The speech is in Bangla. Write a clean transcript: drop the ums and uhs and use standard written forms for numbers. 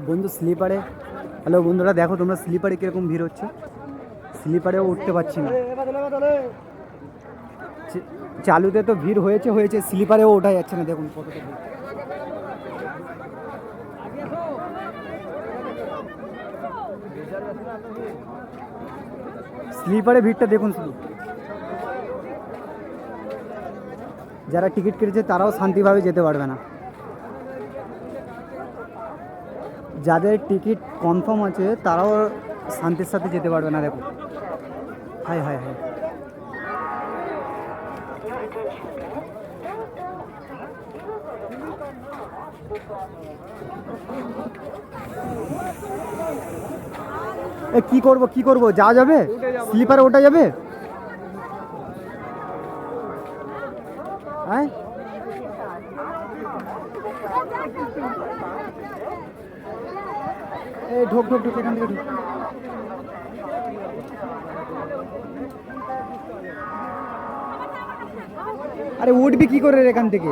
বন্ধু স্লিপারে, হ্যালো বন্ধুরা, দেখো তোমরা স্লিপারে কিরকম ভিড় হচ্ছে। স্লিপারেও উঠতে পারছি না। চালুতে তো ভিড় হয়েছে হয়েছে, স্লিপারেও ওঠা যাচ্ছে না। দেখুন কতটা ভিড়। স্লিপারে ভিড়টা দেখুন শুধু। যারা টিকিট কেটেছে তারাও শান্তিভাবে যেতে পারবে না। যাদের টিকিট কনফার্ম আছে তারাও শান্তির সাথে যেতে পারবে না। দেখো, হায় হায় হায়। কি করব কি করব, যাওয়া যাবে? স্লিপারে ওঠা যাবে? হ্যাঁ, এই ঢোক ঢোক ঢোক, এখান থেকে ঢোক। আরে উঠবি কি করে রে এখান থেকে?